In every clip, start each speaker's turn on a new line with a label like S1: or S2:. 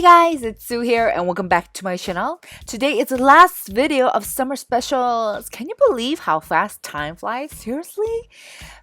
S1: Hey guys, it's Sue here and welcome back to my channel. Today is the last video of summer specials. Can you believe how fast time flies? Seriously?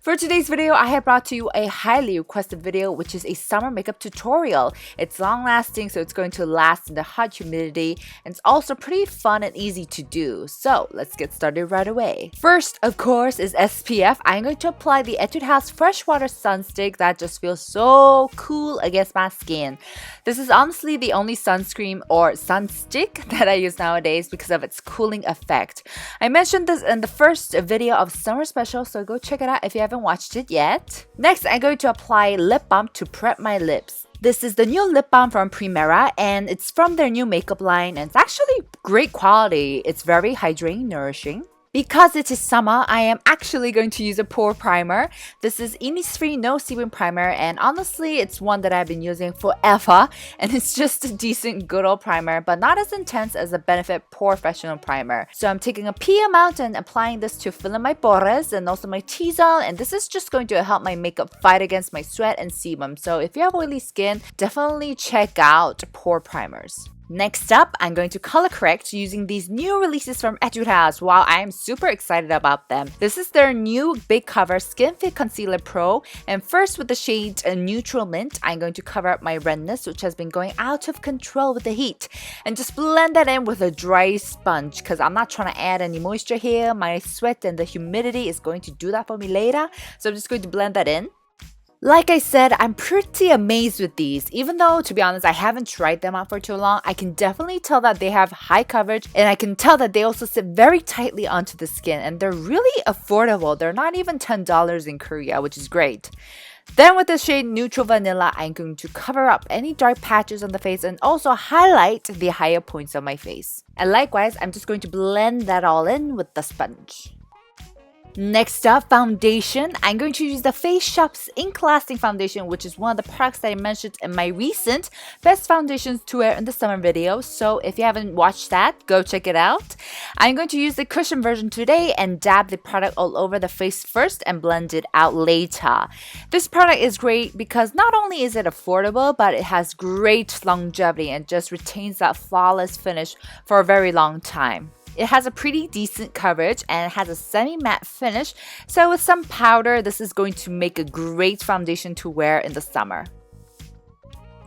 S1: For today's video, I have brought to you a highly requested video which is a summer makeup tutorial. It's long lasting, so it's going to last in the hot humidity, and it's also pretty fun and easy to do. So let's get started right away. First, of course, is SPF. I'm going to apply the Etude House Freshwater Sunstick that just feels so cool against my skin. This is honestly the only sunscreen or sunstick that I use nowadays because of its cooling effect. I mentioned this in the first video of summer special, so go check it out if you haven't watched it yet. Next, I'm going to apply lip balm to prep my lips. This is the new lip balm from PRIMERA and it's from their new makeup line, and it's actually great quality. It's very hydrating, nourishing. Because it is summer, I am actually going to use a pore primer. This is Innisfree No-sebum primer, and honestly, it's one that I've been using forever, and it's just a decent good old primer, but not as intense as the Benefit Professional Primer. So I'm taking a pea amount and applying this to fill in my pores and also my T-zone, and this is just going to help my makeup fight against my sweat and sebum. So if you have oily skin, definitely check out pore primers. Next up, I'm going to color correct using these new releases from Etude House. Wow, I am super excited about them. This is their new Big Cover Skin Fit Concealer Pro. And first with the shade Neutral Mint, I'm going to cover up my redness, which has been going out of control with the heat. And just blend that in with a dry sponge because I'm not trying to add any moisture here. My sweat and the humidity is going to do that for me later. So I'm just going to blend that in. Like I said, I'm pretty amazed with these. Even though, to be honest, I haven't tried them out for too long, I can definitely tell that they have high coverage, and I can tell that they also sit very tightly onto the skin, and they're really affordable. They're not even $10 in Korea, which is great. Then with the shade Neutral Vanilla, I'm going to cover up any dark patches on the face and also highlight the higher points of my face. And likewise, I'm just going to blend that all in with the sponge. Next up, foundation. I'm going to use the Face Shop's Ink Lasting Foundation, which is one of the products that I mentioned in my recent Best Foundations to Wear in the Summer video. So if you haven't watched that, go check it out. I'm going to use the cushion version today and dab the product all over the face first and blend it out later. This product is great because not only is it affordable, but it has great longevity and just retains that flawless finish for a very long time. It has a pretty decent coverage and it has a semi-matte finish, so with some powder, this is going to make a great foundation to wear in the summer.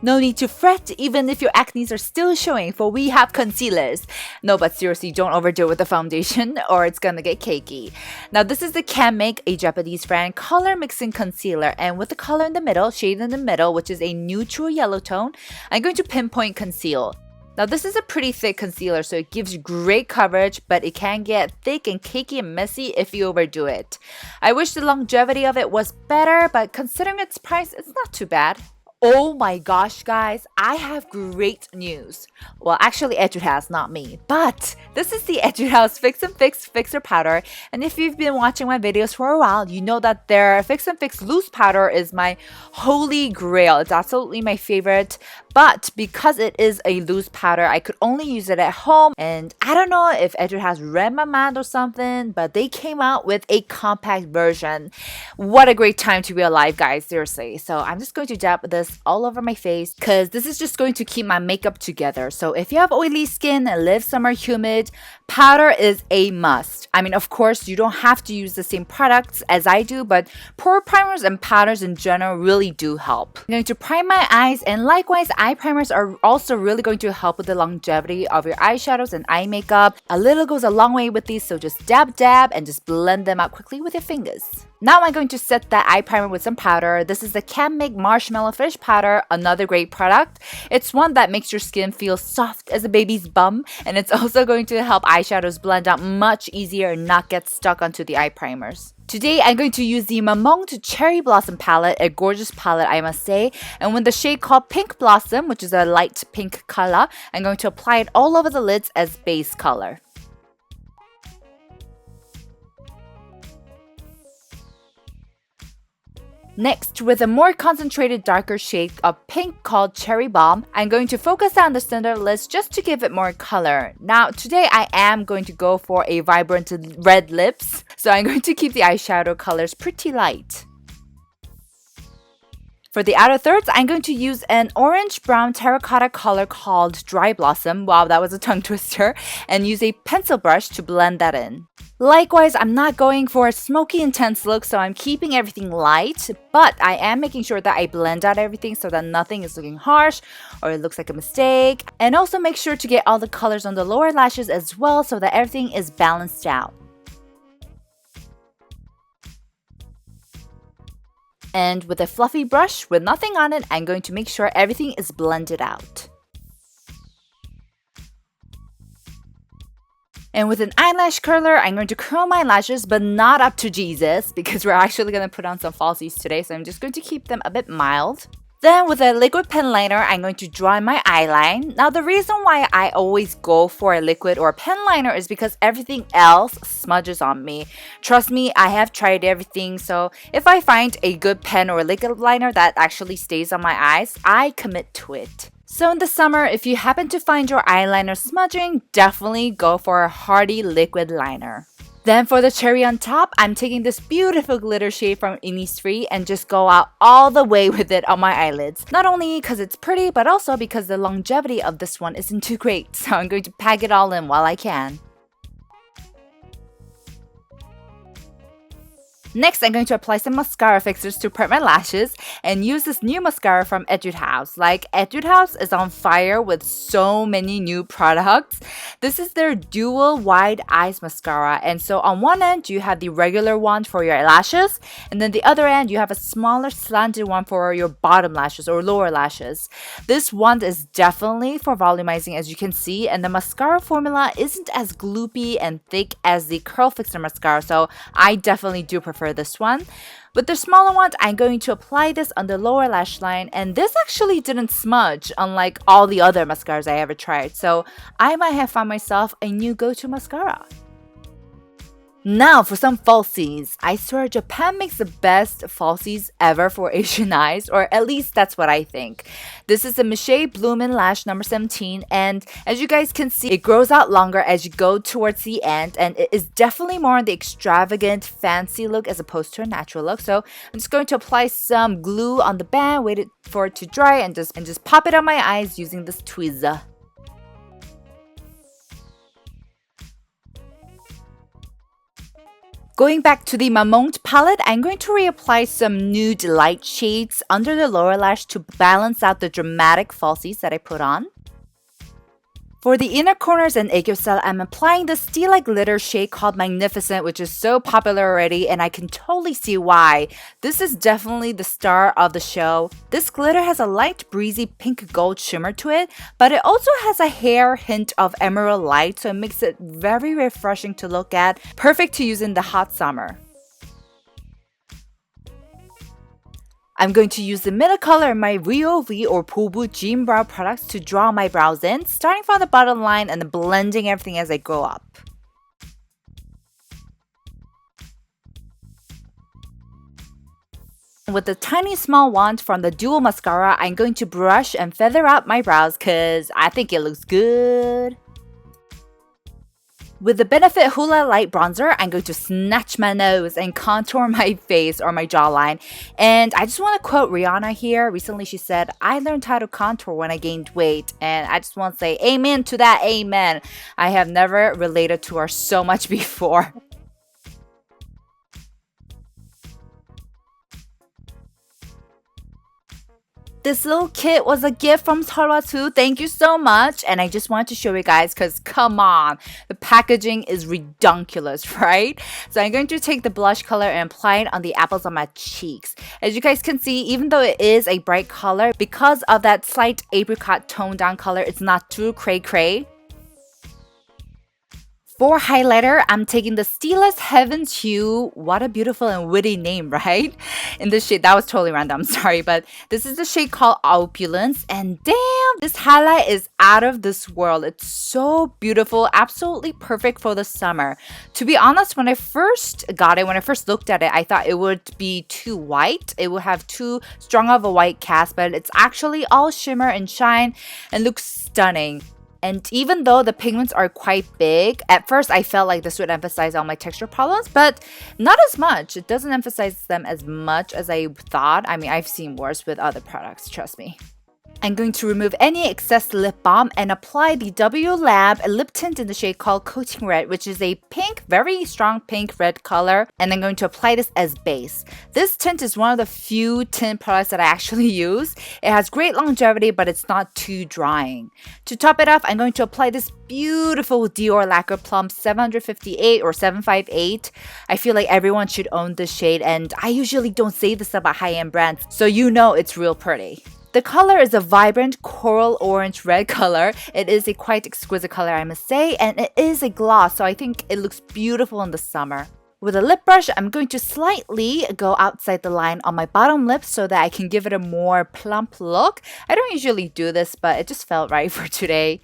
S1: No need to fret even if your acnes are still showing, for we have concealers. No, but seriously, don't overdo it with the foundation or it's gonna get cakey. Now this is the Can-Make, a Japanese brand, color mixing concealer, and with the color in the middle, shade in the middle, which is a neutral yellow tone, I'm going to pinpoint conceal. Now this is a pretty thick concealer, so it gives you great coverage, but it can get thick and cakey and messy if you overdo it. I wish the longevity of it was better, but considering its price, it's not too bad. Oh my gosh, guys, I have great news. Well, actually, Etude House, not me. But this is the Etude House Fix and Fix Fixer Powder. And if you've been watching my videos for a while, you know that their Fix and Fix Loose Powder is my holy grail. It's absolutely my favorite. But because it is a loose powder, I could only use it at home. And I don't know if Etude House read my mind or something, but they came out with a compact version. What a great time to be alive, guys, seriously. So I'm just going to dab this all over my face because this is just going to keep my makeup together. So if you have oily skin and live summer humid, powder is a must. I mean, of course, you don't have to use the same products as I do, but pore primers and powders in general really do help. I'm going to prime my eyes, and likewise, eye primers are also really going to help with the longevity of your eyeshadows and eye makeup. A little goes a long way with these, so just dab and just blend them out quickly with your fingers. Now I'm going to set that eye primer with some powder. This is the Can-Make Marshmallow Fish Powder, another great product. It's one that makes your skin feel soft as a baby's bum, and it's also going to help eyeshadows blend out much easier and not get stuck onto the eye primers. Today, I'm going to use the Mamong Cherry Blossom palette, a gorgeous palette, I must say. And with the shade called Pink Blossom, which is a light pink color, I'm going to apply it all over the lids as base color. Next, with a more concentrated darker shade of pink called Cherry Balm, I'm going to focus on the center lids just to give it more color. Now, today I am going to go for a vibrant red lips, so I'm going to keep the eyeshadow colors pretty light. For the outer thirds, I'm going to use an orange-brown terracotta color called Dry Blossom. Wow, that was a tongue twister. And use a pencil brush to blend that in. Likewise, I'm not going for a smoky intense look, so I'm keeping everything light, but I am making sure that I blend out everything so that nothing is looking harsh or it looks like a mistake. And also make sure to get all the colors on the lower lashes as well so that everything is balanced out. And with a fluffy brush with nothing on it, I'm going to make sure everything is blended out. And with an eyelash curler, I'm going to curl my lashes, but not up to Jesus, because we're actually going to put on some falsies today, so I'm just going to keep them a bit mild. Then with a liquid pen liner, I'm going to draw my eyeline. Now the reason why I always go for a liquid or pen liner is because everything else smudges on me. Trust me, I have tried everything, so if I find a good pen or liquid liner that actually stays on my eyes, I commit to it. So in the summer, if you happen to find your eyeliner smudging, definitely go for a hardy liquid liner. Then for the cherry on top, I'm taking this beautiful glitter shade from Innisfree and just go out all the way with it on my eyelids. Not only because it's pretty, but also because the longevity of this one isn't too great. So I'm going to pack it all in while I can. Next, I'm going to apply some mascara fixers to prep my lashes and use this new mascara from Etude House. Like, Etude House is on fire with so many new products. This is their dual wide eyes mascara. And so on one end, you have the regular one for your lashes. And then the other end, you have a smaller slanted one for your bottom lashes or lower lashes. This one is definitely for volumizing, as you can see. And the mascara formula isn't as gloopy and thick as the curl fixer mascara. So I definitely do prefer this one. With the smaller one, I'm going to apply this on the lower lash line, and this actually didn't smudge unlike all the other mascaras I ever tried, so I might have found myself a new go-to mascara. Now for some falsies. I swear Japan makes the best falsies ever for Asian eyes, or at least that's what I think. This is the Miche Bloomin' Lash number 17, and as you guys can see, it grows out longer as you go towards the end, and it is definitely more on the extravagant, fancy look as opposed to a natural look. So I'm just going to apply some glue on the band, wait for it to dry, and just pop it on my eyes using this tweezer. Going back to the Mamonde palette, I'm going to reapply some nude light shades under the lower lash to balance out the dramatic falsies that I put on. For the inner corners and aegyosal, I'm applying the Stila glitter shade called Magnificent, which is so popular already, and I can totally see why. This is definitely the star of the show. This glitter has a light breezy pink gold shimmer to it, but it also has a hair hint of emerald light, so it makes it very refreshing to look at, perfect to use in the hot summer. I'm going to use the middle color in my VOV or Bobu Jean Brow products to draw my brows in, starting from the bottom line and then blending everything as I go up. With the tiny small wand from the Dual Mascara, I'm going to brush and feather out my brows because I think it looks good. With the Benefit Hoola Light Bronzer, I'm going to snatch my nose and contour my face or my jawline. And I just want to quote Rihanna here. Recently she said, "I learned how to contour when I gained weight." And I just want to say amen to that, amen. I have never related to her so much before. This little kit was a gift from Seolwatu. Thank you so much. And I just wanted to show you guys because come on, the packaging is redunculous, right? So I'm going to take the blush color and apply it on the apples on my cheeks. As you guys can see, even though it is a bright color, because of that slight apricot toned down color, it's not too cray-cray. For highlighter, I'm taking the Stila's Heaven's Hue. What a beautiful and witty name, right? In this shade, that was totally random, I'm sorry, but this is the shade called Opulence, and damn, this highlight is out of this world. It's so beautiful, absolutely perfect for the summer. To be honest, when I first got it, when I first looked at it, I thought it would be too white. It would have too strong of a white cast, but it's actually all shimmer and shine and looks stunning. And even though the pigments are quite big, at first I felt like this would emphasize all my texture problems, but not as much. It doesn't emphasize them as much as I thought. I mean, I've seen worse with other products, trust me. I'm going to remove any excess lip balm and apply the W Lab lip tint in the shade called Coating Red, which is a pink, very strong pink red color. And I'm going to apply this as base. This tint is one of the few tint products that I actually use. It has great longevity, but it's not too drying. To top it off, I'm going to apply this beautiful Dior Lacquer Plum 758 or 758. I feel like everyone should own this shade, and I usually don't say this about high-end brands, so you know it's real pretty. The color is a vibrant coral orange red color. It is a quite exquisite color, I must say, and it is a gloss, so I think it looks beautiful in the summer. With a lip brush, I'm going to slightly go outside the line on my bottom lip so that I can give it a more plump look. I don't usually do this, but it just felt right for today.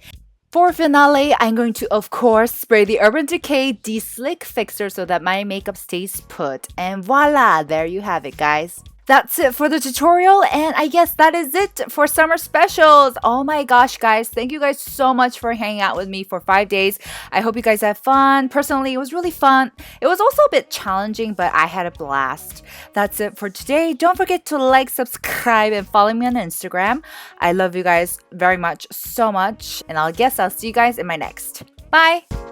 S1: For finale, I'm going to, of course, spray the Urban Decay De-Slick Fixer so that my makeup stays put. And voila, there you have it, guys. That's it for the tutorial, and I guess that is it for summer specials. Oh my gosh, guys. Thank you guys so much for hanging out with me for 5 days. I hope you guys had fun. Personally, it was really fun. It was also a bit challenging, but I had a blast. That's it for today. Don't forget to like, subscribe, and follow me on Instagram. I love you guys very much, so much, and I'll see you guys in my next. Bye!